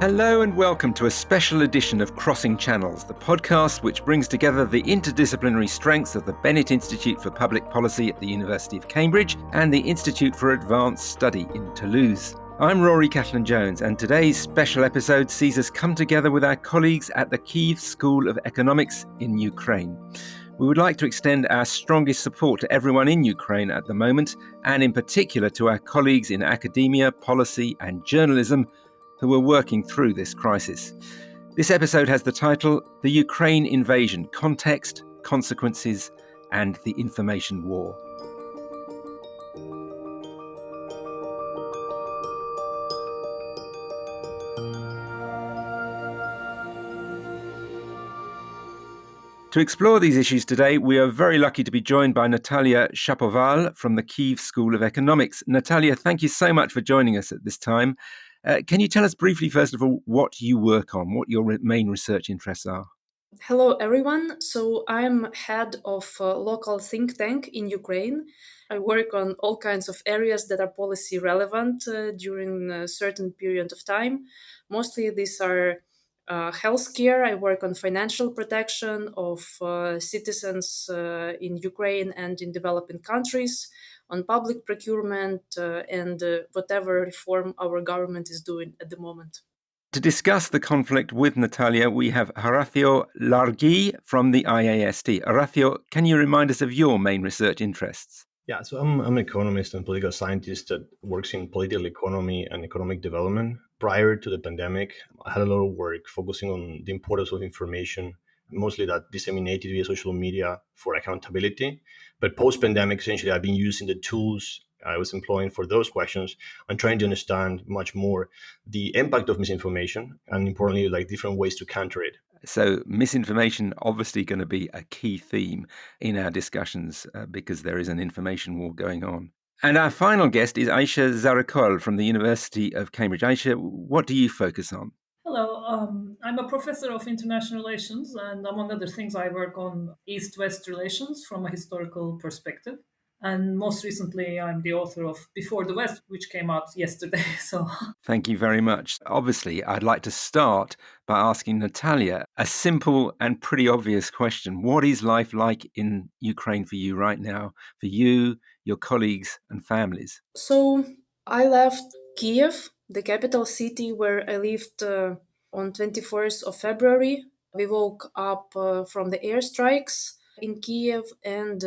Hello and welcome to a special edition of Crossing Channels, the podcast which brings together the interdisciplinary strengths of the Bennett Institute for Public Policy at the University of Cambridge and the Institute for Advanced Study in Toulouse. I'm Rory Cellan-Jones, and today's special episode sees us come together with our colleagues at the Kyiv School of Economics in Ukraine. We would like to extend our strongest support to everyone in Ukraine at the moment, and in particular to our colleagues in academia, policy and journalism who are working through this crisis. This episode has the title, The Ukraine Invasion, Context, Consequences and the Information War. To explore these issues today, we are very lucky to be joined by Nataliia Shapoval from the Kyiv School of Economics. Nataliia, thank you so much for joining us at this time. Can you tell us briefly, first of all, what you work on, what your main research interests are? Hello, everyone. So I'm head of a local think tank in Ukraine. I work on all kinds of areas that are policy relevant during a certain period of time. Mostly these are healthcare. I work on financial protection of citizens in Ukraine and in developing countries, on public procurement and whatever reform our government is doing at the moment. To discuss the conflict with Nataliia, we have Horacio Larreguy from the IAST. Horacio, can you remind us of your main research interests? Yeah, so I'm an economist and political scientist that works in political economy and economic development. Prior to the pandemic, I had a lot of work focusing on the importance of information, mostly that disseminated via social media for accountability. But post-pandemic, essentially, I've been using the tools I was employing for those questions and trying to understand much more the impact of misinformation and, importantly, like different ways to counter it. So misinformation obviously going to be a key theme in our discussions because there is an information war going on. And our final guest is Ayse Zarakol from the University of Cambridge. Ayse, what do you focus on? Hello, I'm a professor of international relations, and among other things, I work on East West relations from a historical perspective. And most recently, I'm the author of Before the West, which came out yesterday. So, Thank you very much. Obviously, I'd like to start by asking Nataliia a simple and pretty obvious question. What is life like in Ukraine for you right now, for you, your colleagues and families? So I left Kiev, the capital city where I lived on 21st of February. We woke up from the airstrikes in Kiev and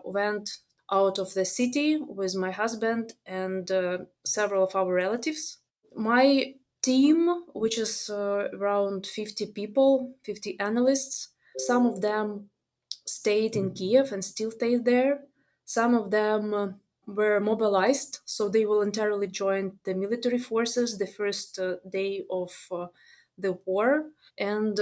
went out of the city with my husband and several of our relatives. My team, which is around 50 people, 50 analysts, some of them stayed in Kiev and still stayed there. Some of them were mobilized, so they voluntarily joined the military forces the first day of the war. And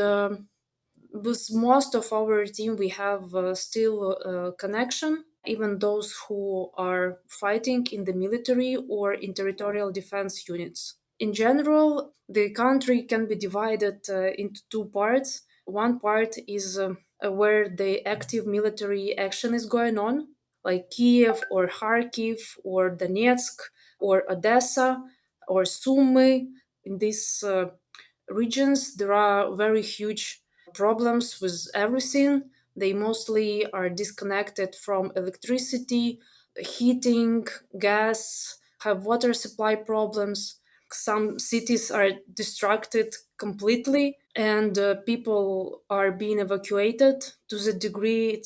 with most of our team, we have still a connection, even those who are fighting in the military or in territorial defense units. In general, the country can be divided into two parts. One part is where the active military action is going on, like Kiev or Kharkiv or Donetsk or Odessa or Sumy. In these regions, there are very huge problems with everything. They mostly are disconnected from electricity, heating, gas, have water supply problems. Some cities are distracted completely, and people are being evacuated to the degree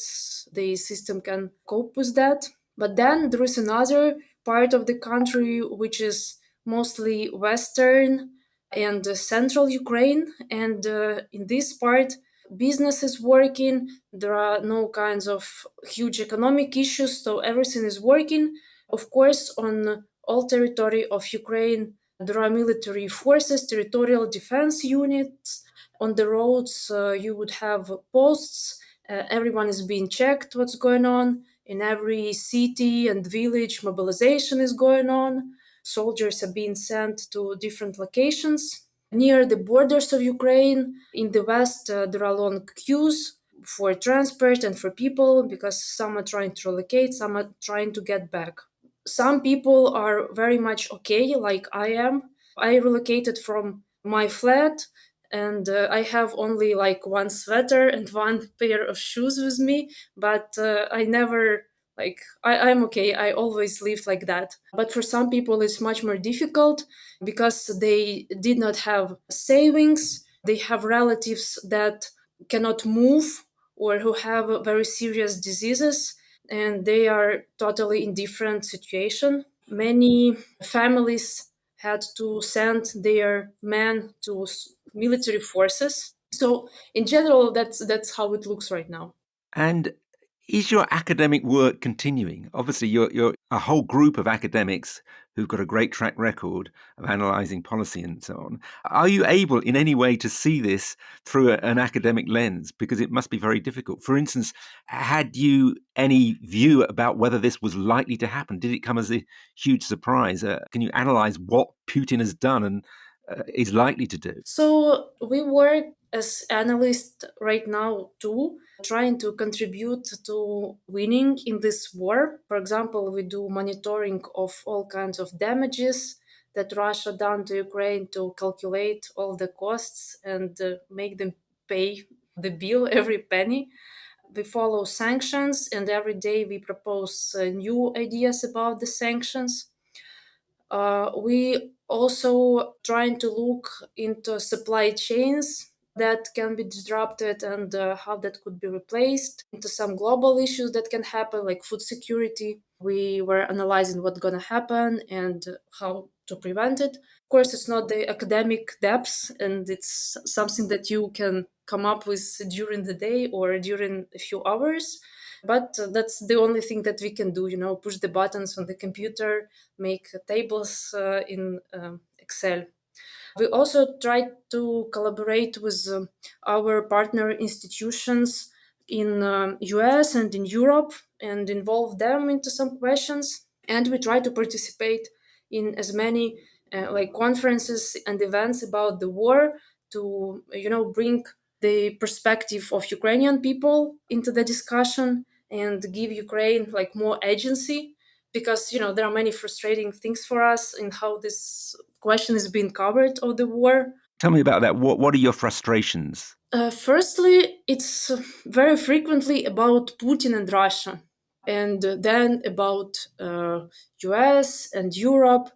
the system can cope with that. But then there is another part of the country which is mostly western and central Ukraine. And in this part, business is working. There are no kinds of huge economic issues, so everything is working. Of course, on all territory of Ukraine, there are military forces, territorial defense units. On the roads, you would have posts. Everyone is being checked what's going on. In every city and village, mobilization is going on. Soldiers are being sent to different locations. Near the borders of Ukraine, in the west, there are long queues for transport and for people because some are trying to relocate, some are trying to get back. Some people are very much okay, like I am. I relocated from my flat, and I have only like one sweater and one pair of shoes with me, but I never I'm okay. I always lived like that. But for some people, it's much more difficult because they did not have savings. They have relatives that cannot move or who have very serious diseases, and they are totally in different situation. Many families had to send their men to military forces. So in general, that's how it looks right now. And is your academic work continuing? Obviously, you're a whole group of academics who've got a great track record of analysing policy and so on. Are you able in any way to see this through an academic lens? Because it must be very difficult. For instance, had you any view about whether this was likely to happen? Did it come as a huge surprise? Can you analyse what Putin has done and is likely to do? So we work as analysts right now too, trying to contribute to winning in this war. For example, we do monitoring of all kinds of damages that Russia done to Ukraine to calculate all the costs and make them pay the bill every penny. We follow sanctions, and every day we propose new ideas about the sanctions. We also trying to look into supply chains that can be disrupted and how that could be replaced, into some global issues that can happen like food security. We were analyzing what's going to happen and how to prevent it. Of course, it's not the academic depths, and it's something that you can come up with during the day or during a few hours. But that's the only thing that we can do, push the buttons on the computer, make tables in Excel. We also try to collaborate with our partner institutions in US and in Europe and involve them into some questions. And we try to participate in as many conferences and events about the war to bring the perspective of Ukrainian people into the discussion and give Ukraine more agency, because there are many frustrating things for us in how this question is being covered of the war. Tell me about that. What are your frustrations? Firstly, it's very frequently about Putin and Russia, and then about US and Europe.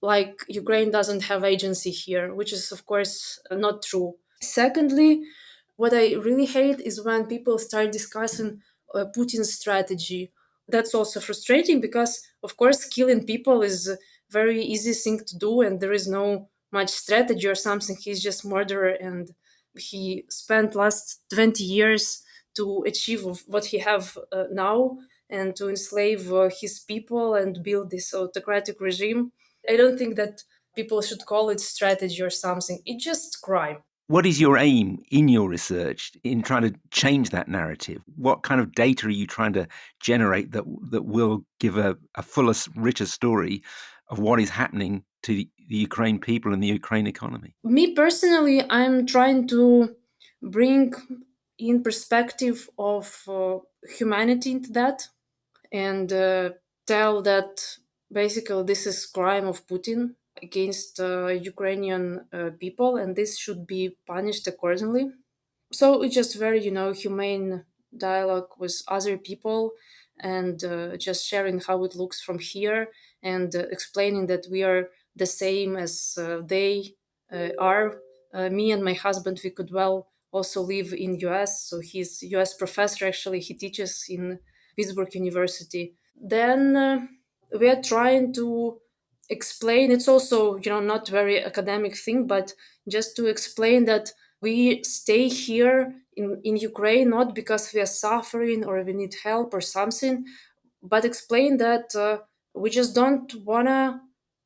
Like Ukraine doesn't have agency here, which is of course not true. Secondly, what I really hate is when people start discussing Putin's strategy. That's also frustrating because, of course, killing people is a very easy thing to do, and there is no much strategy or something. He's just murderer, and he spent last 20 years to achieve what he have now and to enslave his people and build this autocratic regime. I don't think that people should call it strategy or something. It's just crime. What is your aim in your research in trying to change that narrative? What kind of data are you trying to generate that will give a fuller, richer story of what is happening to the Ukraine people and the Ukraine economy? Me personally, I'm trying to bring in perspective of humanity into that and tell that basically this is crime of Putin against Ukrainian people, and this should be punished accordingly. So it's just very humane dialogue with other people, and just sharing how it looks from here, and explaining that we are the same as they are. Me and my husband, we could well also live in US, so he's US professor. Actually, he teaches in Pittsburgh University. Then we are trying to explain, it's also not very academic thing, but just to explain that we stay here in Ukraine not because we are suffering or we need help or something, but explain that we just don't wanna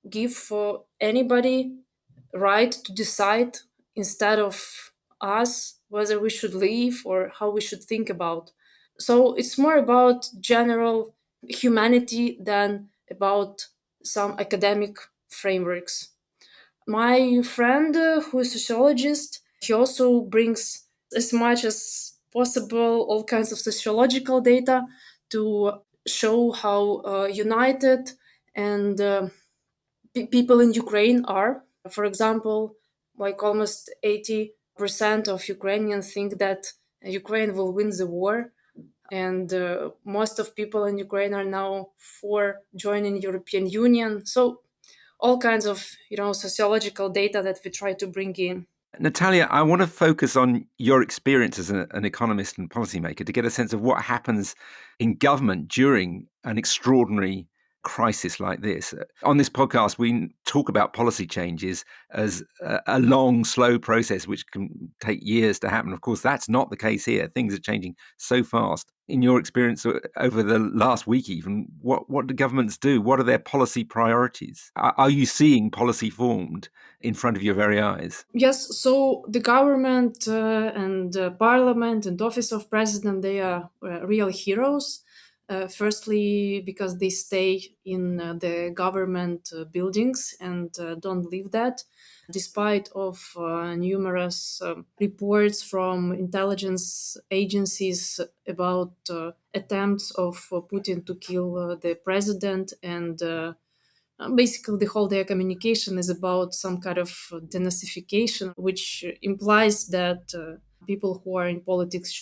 give for anybody right to decide instead of us whether we should leave or how we should think about. So it's more about general humanity than about some academic frameworks. My friend, who is a sociologist, he also brings as much as possible all kinds of sociological data to show how united and people in Ukraine are. For example, Like almost 80% of Ukrainians think that Ukraine will win the war. And most of people in Ukraine are now for joining European Union. So all kinds of, sociological data that we try to bring in. Nataliia, I want to focus on your experience as an economist and policymaker to get a sense of what happens in government during an extraordinary crisis like this. On this podcast, we talk about policy changes as a long, slow process which can take years to happen. Of course, that's not the case here. Things are changing so fast. In your experience over the last week even, what do governments do? What are their policy priorities? Are you seeing policy formed in front of your very eyes? Yes, so the government and parliament and office of president, they are real heroes. Firstly, because they stay in the government buildings and don't leave that, despite of numerous reports from intelligence agencies about attempts of Putin to kill the president. And basically, the whole day communication is about some kind of denazification, which implies that people who are in politics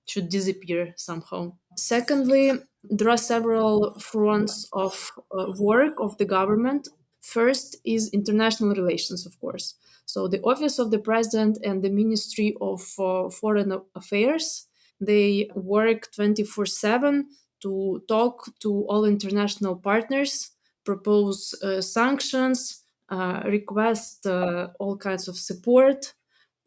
should disappear somehow. Secondly, there are several fronts of work of the government. First is international relations, of course. So the office of the president and the Ministry of Foreign Affairs, they work 24/7 to talk to all international partners, propose sanctions, request all kinds of support.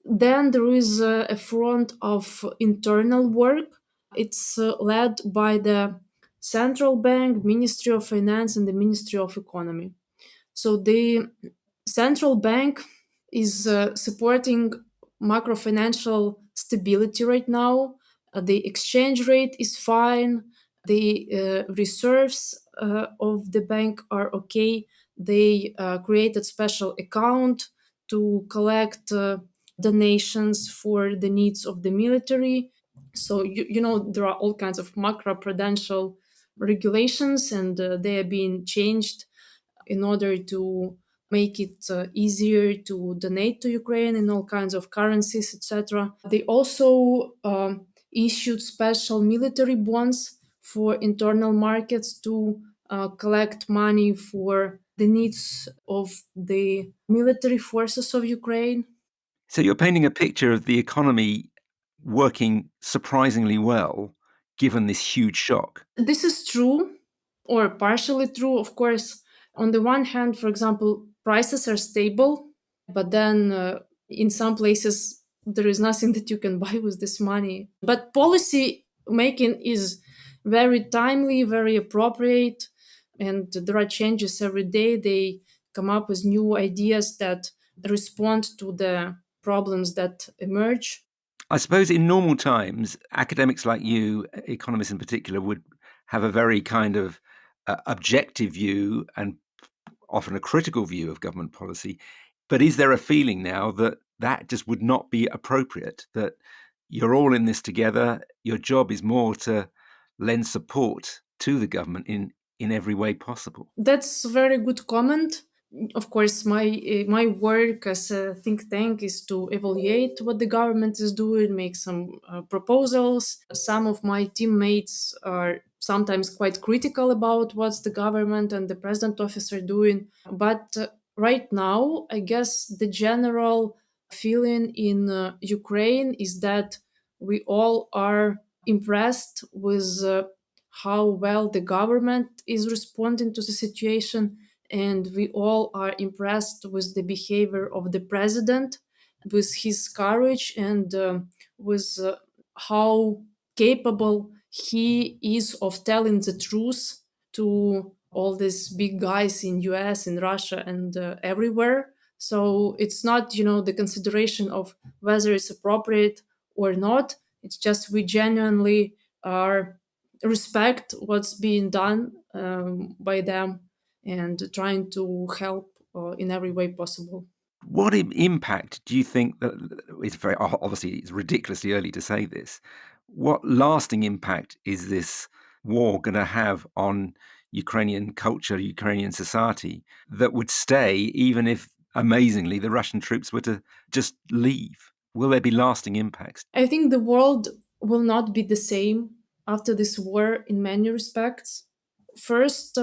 Then there is a front of internal work. It's led by the central bank, Ministry of Finance, and the Ministry of Economy. So the central bank is supporting macrofinancial stability right now. The exchange rate is fine. The reserves of the bank are okay. They created special account to collect donations for the needs of the military. So there are all kinds of macroprudential regulations, and they are being changed in order to make it easier to donate to Ukraine in all kinds of currencies, etc. They also issued special military bonds for internal markets to collect money for the needs of the military forces of Ukraine. So you're painting a picture of the economy working surprisingly well, given this huge shock. This is true, or partially true, of course. On the one hand, for example, prices are stable, but then in some places there is nothing that you can buy with this money. But policy making is very timely, very appropriate, and there are changes every day. They come up with new ideas that respond to the problems that emerge. I suppose in normal times, academics like you, economists in particular, would have a very kind of objective view and often a critical view of government policy. But is there a feeling now that that just would not be appropriate, that you're all in this together, your job is more to lend support to the government in every way possible? That's a very good comment. Of course, my work as a think tank is to evaluate what the government is doing, make some proposals. Some of my teammates are sometimes quite critical about what the government and the president office are doing. But right now, I guess the general feeling in Ukraine is that we all are impressed with how well the government is responding to the situation, and we all are impressed with the behavior of the president, with his courage, and with how capable he is of telling the truth to all these big guys in US, in Russia, and everywhere. So it's not, the consideration of whether it's appropriate or not. It's just we genuinely are respect what's being done by them and trying to help in every way possible. What impact do you think that it's very obviously it's ridiculously early to say this? What lasting impact is this war going to have on Ukrainian culture, Ukrainian society that would stay even if amazingly, the Russian troops were to just leave? Will there be lasting impacts? I think the world will not be the same after this war in many respects. First,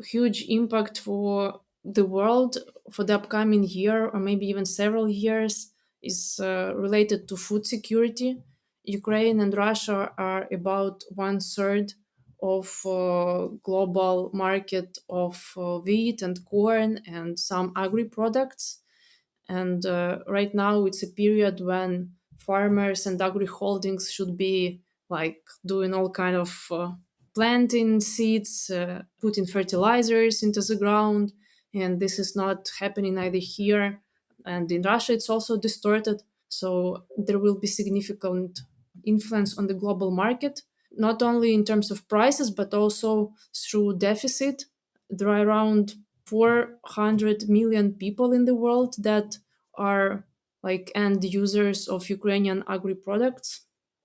huge impact for the world for the upcoming year or maybe even several years is related to food security. Ukraine and Russia are about 1/3 of global market of wheat and corn and some agri products. And right now it's a period when farmers and agri holdings should be like doing all kind of planting seeds, putting fertilizers into the ground, and this is not happening either here and in Russia. It's also distorted, so there will be significant influence on the global market, not only in terms of prices but also through deficit. There are around 400 million people in the world that are like end users of Ukrainian agri products.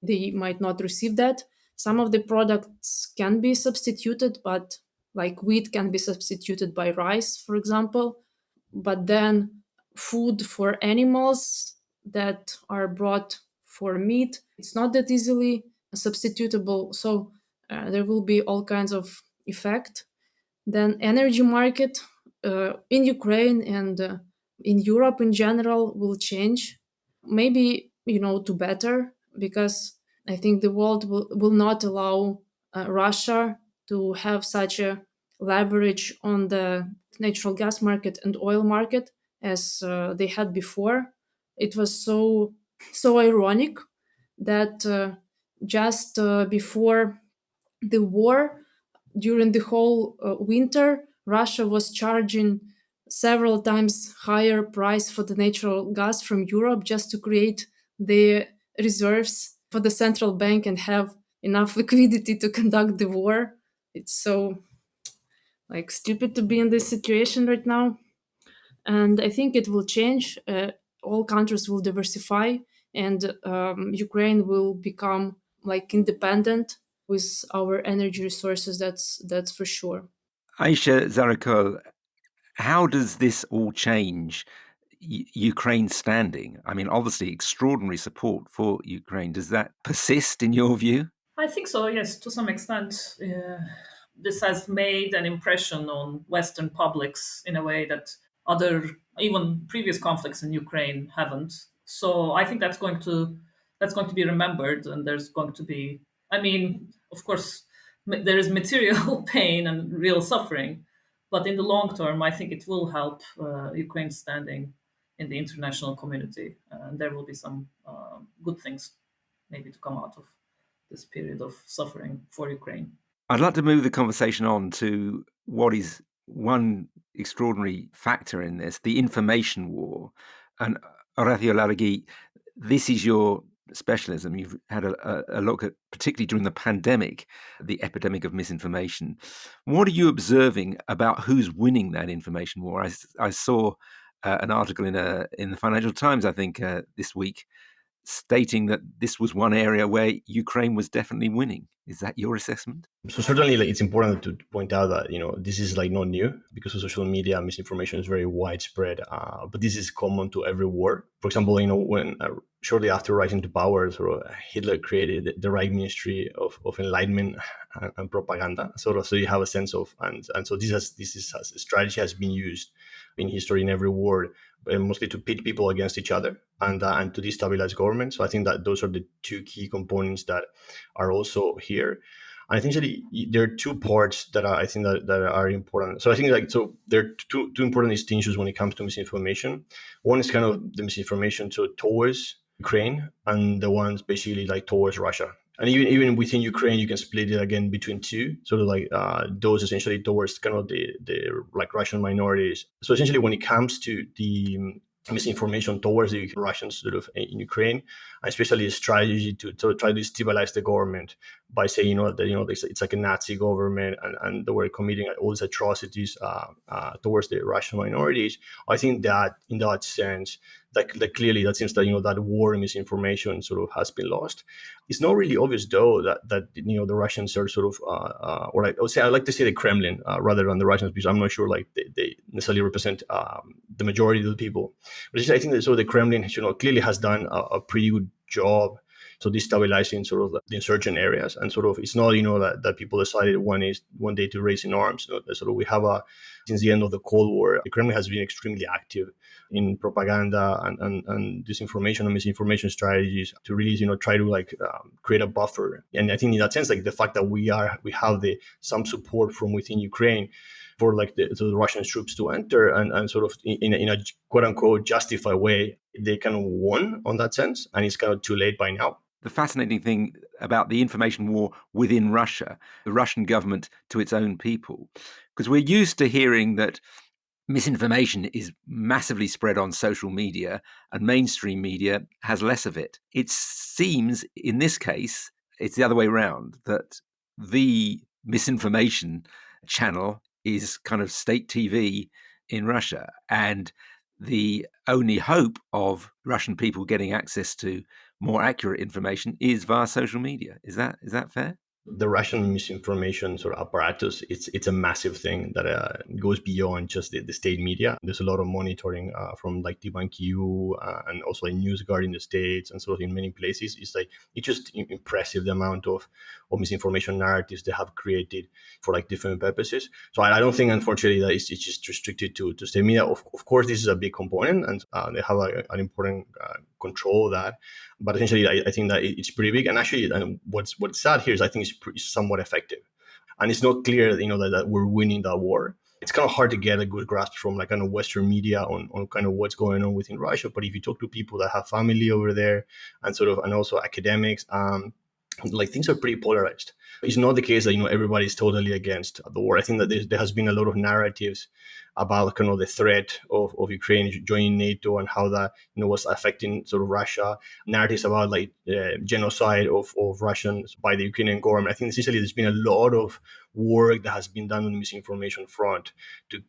They might not receive that. Some of the products can be substituted, but like wheat can be substituted by rice, for example. But then food for animals that are brought for meat, it's not that easily substitutable. So there will be all kinds of effect. Then energy market in Ukraine and in Europe in general will change, maybe to better, because I think the world will not allow Russia to have such a leverage on the natural gas market and oil market as they had before. It was so ironic that just before the war, during the whole winter, Russia was charging several times higher price for the natural gas from Europe just to create the reserves for the central bank and have enough liquidity to conduct the war. It's so like stupid to be in this situation right now, and I think it will change. All countries will diversify, and Ukraine will become like independent with our energy resources. That's for sure. Ayse Zarakol, how does this all change Ukraine's standing? I mean, obviously, extraordinary support for Ukraine. Does that persist in your view? I think so, yes, to some extent. This has made an impression on Western publics in a way that other, even previous conflicts in Ukraine haven't. So I think that's going to be remembered, and there's going to be. I mean, of course, there is material pain and real suffering, but in the long term, I think it will help Ukraine's standing in the international community, and there will be some good things maybe to come out of this period of suffering for Ukraine. I'd like to move the conversation on to what is one extraordinary factor in this, the information war. And Horacio Larreguy, this is your specialism. You've had a look at, particularly during the pandemic, the epidemic of misinformation. What are you observing about who's winning that information war? I saw an article in the Financial Times, I think, this week, stating that this was one area where Ukraine was definitely winning. Is that your assessment? So certainly, it's important to point out that this is not new, because of social media. Misinformation is very widespread, but this is common to every war. For example, when shortly after rising to power, Hitler created the Reich Ministry of Enlightenment and Propaganda. So you have a sense of, and so this strategy has been used in history in every war, mostly to pit people against each other and to destabilize government. So I think that those are the two key components that are also here. And I think there are two parts that I think that are important. So I think there are two important distinctions when it comes to misinformation. One is kind of the misinformation towards Ukraine, and the one's basically towards Russia. And even within Ukraine, you can split it again between two, those essentially towards kind of the Russian minorities. So essentially, when it comes to the misinformation towards the Russians in Ukraine, especially a strategy to try to destabilize the government by saying that it's like a Nazi government and they were committing all these atrocities towards the Russian minorities. I think that in that sense, that clearly that seems that that war and misinformation has been lost. It's not really obvious though that the Russians are or I would like to say the Kremlin rather than the Russians, because I'm not sure they necessarily represent the majority of the people. But I think that so the Kremlin, clearly has done a pretty good job so destabilizing sort of the insurgent areas, and sort of it's not that people decided one day to raise in arms. Sort of we have since the end of the Cold War, the Kremlin has been extremely active in propaganda and disinformation and misinformation strategies to really try to create a buffer. And I think in that sense, like the fact that we have some support from within Ukraine for the Russian troops to enter and sort of in a quote unquote justified way, they kind of won on that sense, and it's kind of too late by now. The fascinating thing about the information war within Russia, the Russian government to its own people, because we're used to hearing that misinformation is massively spread on social media and mainstream media has less of it. It seems in this case, it's the other way around, that the misinformation channel is kind of state TV in Russia, and the only hope of Russian people getting access to more accurate information is via social media. Is that fair? The Russian misinformation sort of apparatus, it's a massive thing that goes beyond just the state media. There's a lot of monitoring from like DBank.EU and also like NewsGuard in the States and sort of in many places. It's just impressive the amount of misinformation narratives they have created for like different purposes. So I don't think, unfortunately, that it's just restricted to state media. Of course, this is a big component, and they have an important control of that. But essentially, I think that it's pretty big. And actually, and what's sad here is I think it's somewhat effective. And it's not clear, that we're winning that war. It's kind of hard to get a good grasp from like kind of Western media on kind of what's going on within Russia. But if you talk to people that have family over there and also academics, like things are pretty polarized. It's not the case that everybody's totally against the war. I think that there has been a lot of narratives about kind of the threat of Ukraine joining NATO and how that was affecting sort of Russia. Narratives about like genocide of Russians by the Ukrainian government. I think essentially there's been a lot of work that has been done on the misinformation front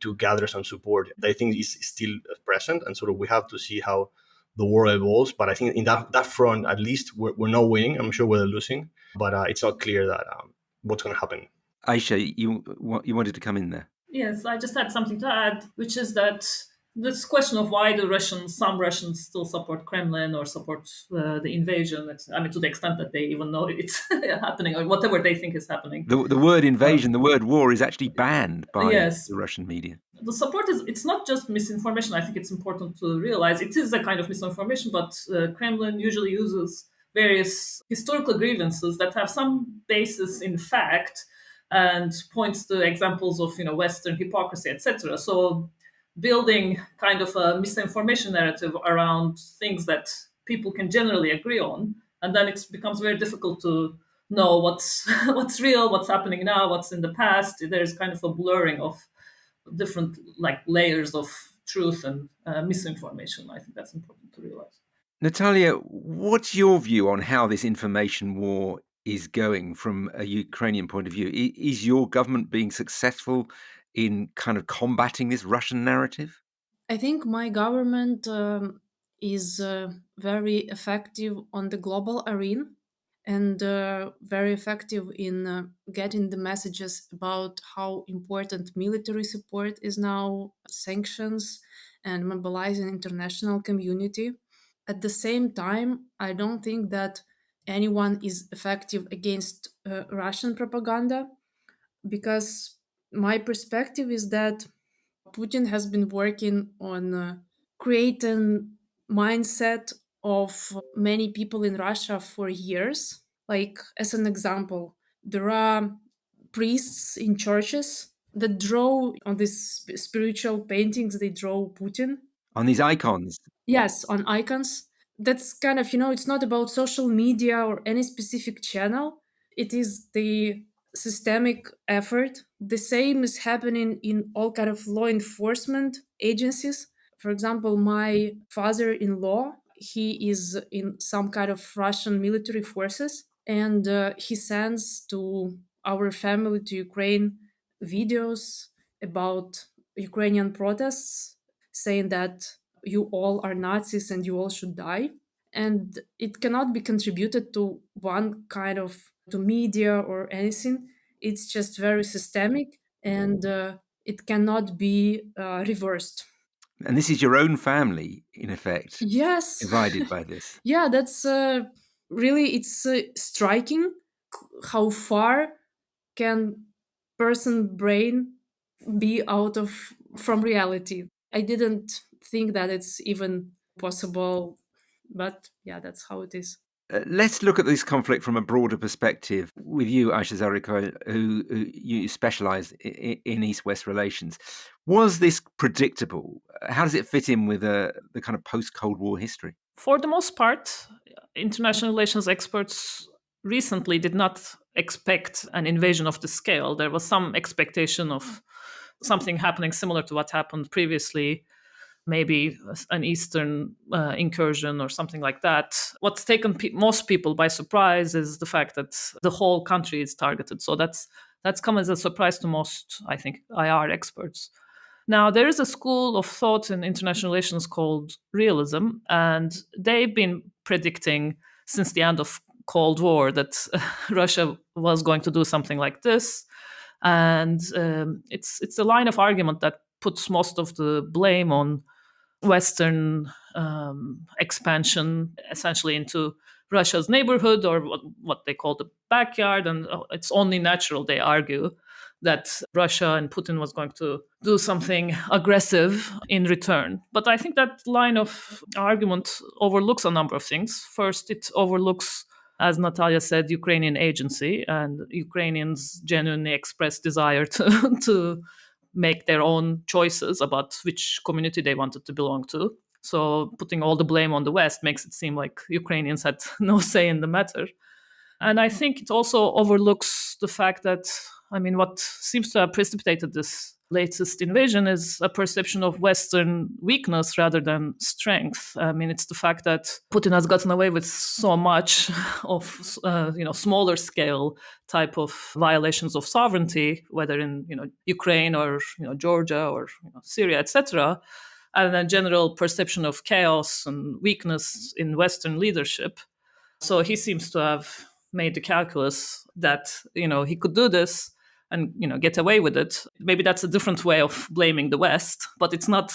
to gather some support that I think is still present, and sort of we have to see how the war evolves. But I think in that front, at least we're not winning. I'm sure we're losing, but it's not clear that what's going to happen. Ayse, you wanted to come in there. Yes, I just had something to add, which is that this question of why some Russians still support Kremlin or support the invasion, to the extent that they even know it's happening or whatever they think is happening. The word invasion, the word war is actually banned by Yes. the Russian media. The support it's not just misinformation. I think it's important to realize it is a kind of misinformation, but Kremlin usually uses various historical grievances that have some basis in fact and points to examples of Western hypocrisy, etc. So building kind of a misinformation narrative around things that people can generally agree on, and then it becomes very difficult to know what's real, what's happening now, what's in the past. There's kind of a blurring of different like layers of truth and misinformation. I think that's important to realize. Nataliia, what's your view on how this information war is going from a Ukrainian point of view? Is your government being successful in kind of combating this Russian narrative? I think my government is very effective on the global arena and very effective in getting the messages about how important military support is now, sanctions, and mobilizing international community. At the same time, I don't think that anyone is effective against Russian propaganda, because my perspective is that Putin has been working on creating mindset of many people in Russia for years. Like, as an example, there are priests in churches that draw on these spiritual paintings, they draw Putin. On these icons? Yes, on icons. That's kind of, it's not about social media or any specific channel. It is the systemic effort. The same is happening in all kind of law enforcement agencies. For example, my father-in-law, he is in some kind of Russian military forces, and he sends to our family, to Ukraine, videos about Ukrainian protests, saying that you all are Nazis and you all should die. And it cannot be contributed to one kind of to media or anything. It's just very systemic, and it cannot be reversed. And this is your own family, in effect, Yes. divided by this. Yeah, that's really, it's striking how far can person brain be out of from reality. I didn't think that it's even possible, but yeah, that's how it is. Let's look at this conflict from a broader perspective with you, Ayse Zarakol, who you specialise in East-West relations. Was this predictable? How does it fit in with the kind of post-Cold War history? For the most part, international relations experts recently did not expect an invasion of the scale. There was some expectation of something happening similar to what happened previously, maybe an Eastern incursion or something like that. What's taken most people by surprise is the fact that the whole country is targeted. So that's come as a surprise to most, I think, IR experts. Now, there is a school of thought in international relations called realism, and they've been predicting since the end of Cold War that Russia was going to do something like this. And it's a line of argument that puts most of the blame on Western expansion, essentially into Russia's neighborhood, or what they call the backyard. And it's only natural, they argue, that Russia and Putin was going to do something aggressive in return. But I think that line of argument overlooks a number of things. First, it overlooks, as Nataliia said, Ukrainian agency, and Ukrainians genuinely expressed desire to make their own choices about which community they wanted to belong to. So putting all the blame on the West makes it seem like Ukrainians had no say in the matter. And I think it also overlooks the fact that, I mean, what seems to have precipitated this latest invasion is a perception of Western weakness rather than strength. I mean, it's the fact that Putin has gotten away with so much of, smaller scale type of violations of sovereignty, whether in, Ukraine or, Georgia or Syria, etc., and a general perception of chaos and weakness in Western leadership. So he seems to have made the calculus that, he could do this and, get away with it. Maybe that's a different way of blaming the West, but it's not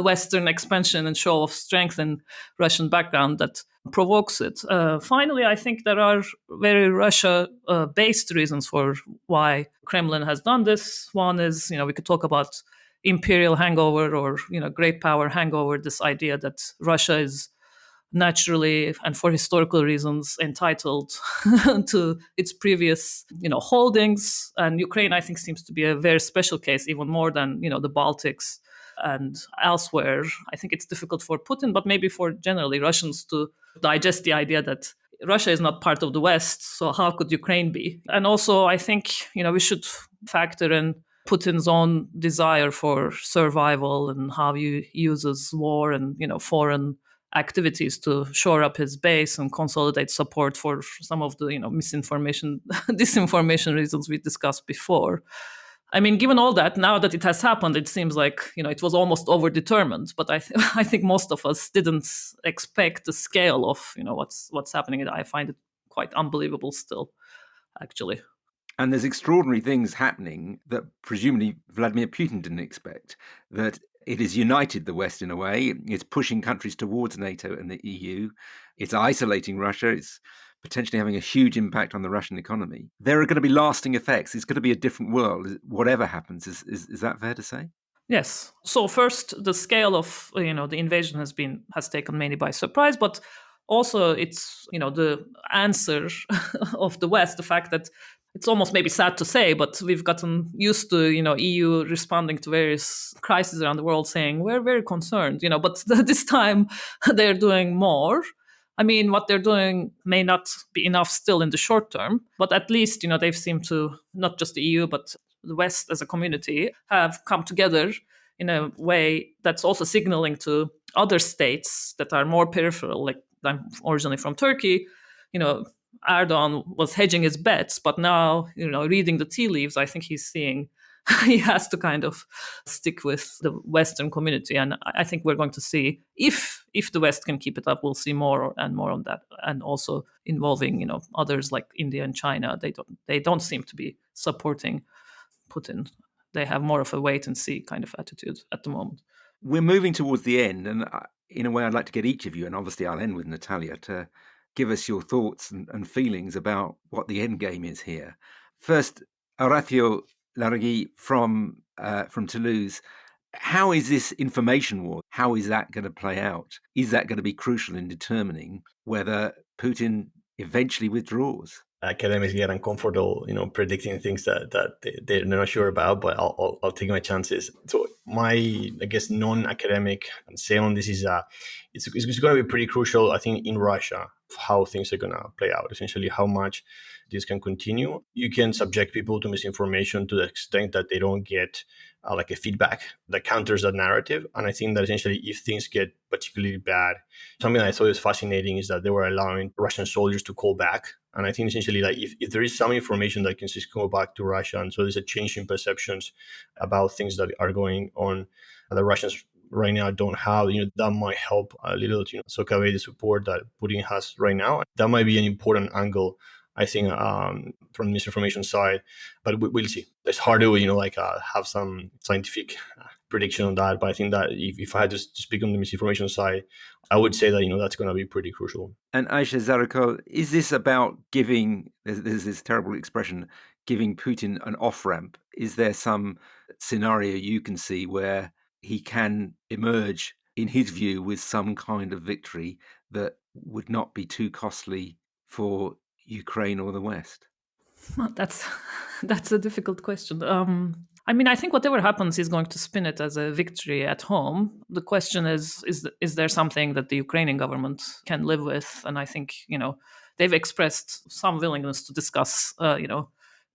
Western expansion and show of strength in Russian background that provokes it. Finally, I think there are very Russia-based reasons for why Kremlin has done this. One is, we could talk about imperial hangover or, great power hangover, this idea that Russia is naturally and for historical reasons entitled to its previous holdings, and Ukraine, I think, seems to be a very special case, even more than the Baltics and elsewhere. I think it's difficult for Putin, but maybe for generally Russians to digest the idea that Russia is not part of the West, so how could Ukraine be? And also, I think we should factor in Putin's own desire for survival and how he uses war and foreign activities to shore up his base and consolidate support for some of the misinformation, disinformation reasons we discussed before. I mean, given all that, now that it has happened, it seems like it was almost overdetermined. But I think most of us didn't expect the scale of what's happening. I find it quite unbelievable still, actually. And there's extraordinary things happening that presumably Vladimir Putin didn't expect, that it has united the West in a way. It's pushing countries towards NATO and the EU. It's isolating Russia. It's potentially having a huge impact on the Russian economy. There are going to be lasting effects. It's going to be a different world, whatever happens. Is that fair to say? Yes. So first, the scale of the invasion has taken many by surprise, but also it's the answer of the West, the fact that it's almost maybe sad to say, but we've gotten used to EU responding to various crises around the world, saying we're very concerned, but this time they're doing more. I mean, what they're doing may not be enough still in the short term, but at least they've seemed to, not just the EU, but the West as a community, have come together in a way that's also signaling to other states that are more peripheral. Like, I'm originally from Turkey, Erdogan was hedging his bets, but now, reading the tea leaves, I think he's seeing he has to kind of stick with the Western community. And I think we're going to see, if the West can keep it up, we'll see more and more on that. And also involving, others like India and China. They don't seem to be supporting Putin. They have more of a wait and see kind of attitude at the moment. We're moving towards the end, and in a way, I'd like to get each of you, and obviously I'll end with Nataliia, to give us your thoughts and feelings about what the end game is here. First, Horacio Larreguy from Toulouse. How is this information war? How is that going to play out? Is that going to be crucial in determining whether Putin eventually withdraws? Academics get uncomfortable, predicting things that they're not sure about, but I'll take my chances. So my, I guess, non-academic say on this is it's going to be pretty crucial, I think, in Russia, how things are going to play out. Essentially, how much this can continue. You can subject people to misinformation to the extent that they don't get like a feedback that counters that narrative. And I think that essentially, if things get particularly bad, something that I thought was fascinating is that they were allowing Russian soldiers to call back. And I think essentially, like, if there is some information that can just go back to Russia, and so there's a change in perceptions about things that are going on, the Russians right now don't have, that might help a little, soak away the support that Putin has right now. That might be an important angle, I think, from the misinformation side, but we'll see. It's hard to, have some scientific prediction on that. But I think that if I had to speak on the misinformation side, I would say that, that's going to be pretty crucial. And Ayse Zarakol, is this about giving, there's this terrible expression, giving Putin an off-ramp? Is there some scenario you can see where he can emerge, in his view, with some kind of victory that would not be too costly for Ukraine or the West? That's a difficult question. I think whatever happens, he's going to spin it as a victory at home. The question is there something that the Ukrainian government can live with? And I think, they've expressed some willingness to discuss,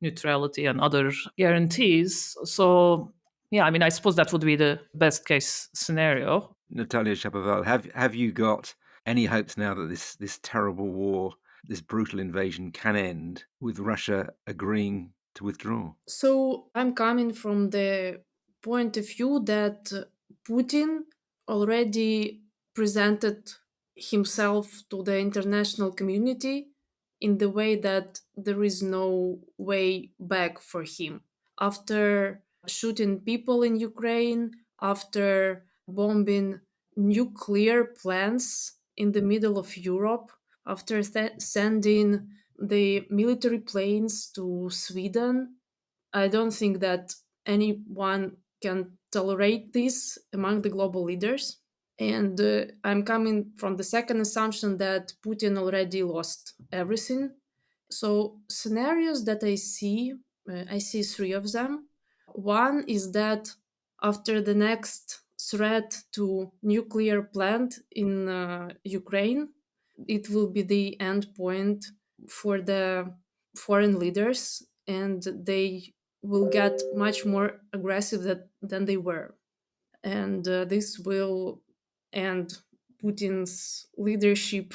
neutrality and other guarantees. So, yeah, I suppose that would be the best case scenario. Nataliia Shapoval, have you got any hopes now that this terrible war, this brutal invasion, can end with Russia agreeing to withdraw? So I'm coming from the point of view that Putin already presented himself to the international community in the way that there is no way back for him. After shooting people in Ukraine, after bombing nuclear plants in the middle of Europe, after sending the military planes to Sweden, I don't think that anyone can tolerate this among the global leaders. And I'm coming from the second assumption that Putin already lost everything. So, scenarios that I see three of them. One is that after the next threat to nuclear plant in Ukraine, it will be the end point for the foreign leaders, and they will get much more aggressive than they were. And this will end Putin's leadership.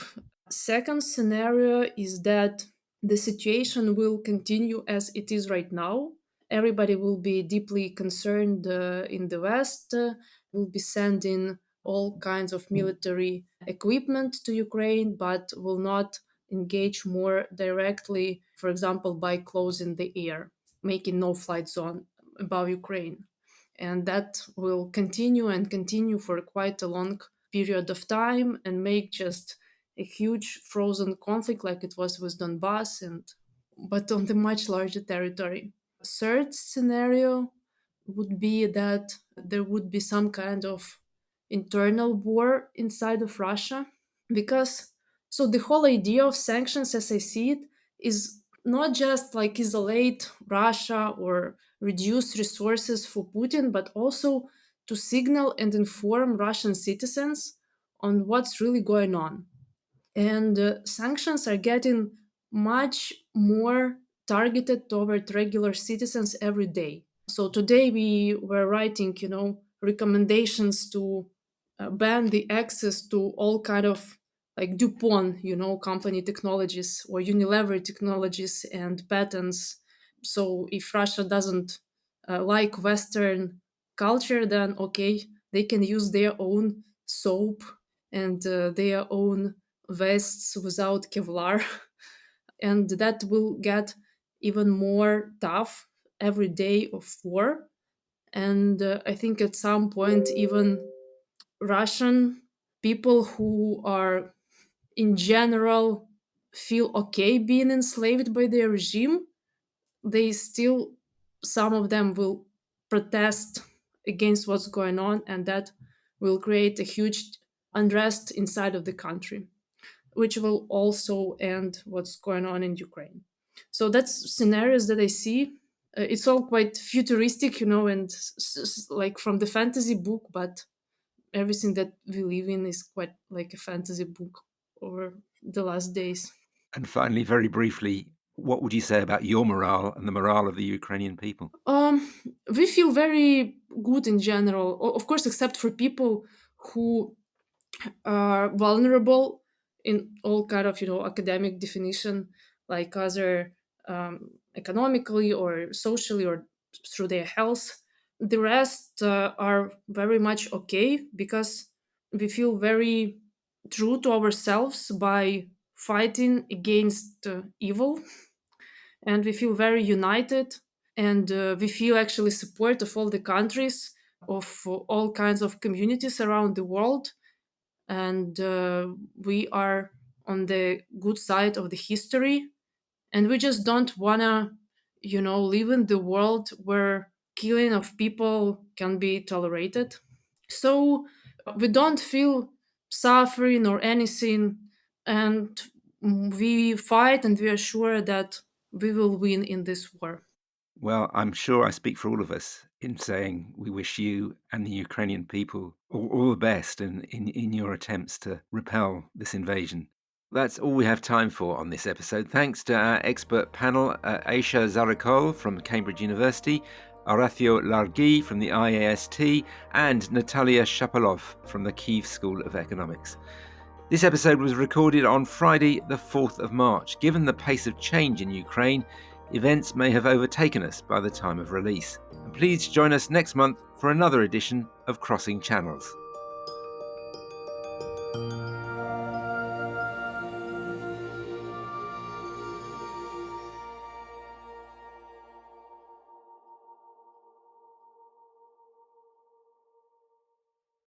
Second scenario is that the situation will continue as it is right now. Everybody will be deeply concerned in the West, will be sending all kinds of military equipment to Ukraine, but will not engage more directly, for example, by closing the air, making no flight zone above Ukraine. And that will continue and continue for quite a long period of time and make just a huge frozen conflict like it was with Donbass, but on the much larger territory. Third scenario would be that there would be some kind of internal war inside of Russia, because so the whole idea of sanctions, as I see it, is not just like isolate Russia or reduce resources for Putin, but also to signal and inform Russian citizens on what's really going on. And sanctions are getting much more targeted toward regular citizens every day. So today we were writing, recommendations to ban the access to all kind of like DuPont, company technologies or Unilever technologies and patents. So if Russia doesn't like Western culture, then okay, they can use their own soap and their own vests without Kevlar. And that will get even more tough every day of war. And I think at some point, even Russian people who are in general feel okay being enslaved by their regime, they still, some of them will protest against what's going on, and that will create a huge unrest inside of the country, which will also end what's going on in Ukraine. So that's scenarios that I see. It's all quite futuristic, and like from the fantasy book, but everything that we live in is quite like a fantasy book over the last days. And finally, very briefly, what would you say about your morale and the morale of the Ukrainian people? We feel very good in general, of course, except for people who are vulnerable in all kind of academic definition, like either economically or socially or through their health. The rest are very much okay because we feel very true to ourselves by fighting against evil, and we feel very united, and we feel actually support of all the countries, of all kinds of communities around the world, and we are on the good side of the history, and we just don't wanna live in the world where killing of people can be tolerated. So we don't feel suffering or anything, and we fight, and we are sure that we will win in this war. Well, I'm sure I speak for all of us in saying we wish you and the Ukrainian people all the best in your attempts to repel this invasion. That's all we have time for on this episode. Thanks to our expert panel, Ayse Zarakol from Cambridge University, Horacio Larreguy from the IAST, and Nataliia Shapoval from the Kyiv School of Economics. This episode was recorded on Friday, the 4th of March. Given the pace of change in Ukraine, events may have overtaken us by the time of release. And please join us next month for another edition of Crossing Channels.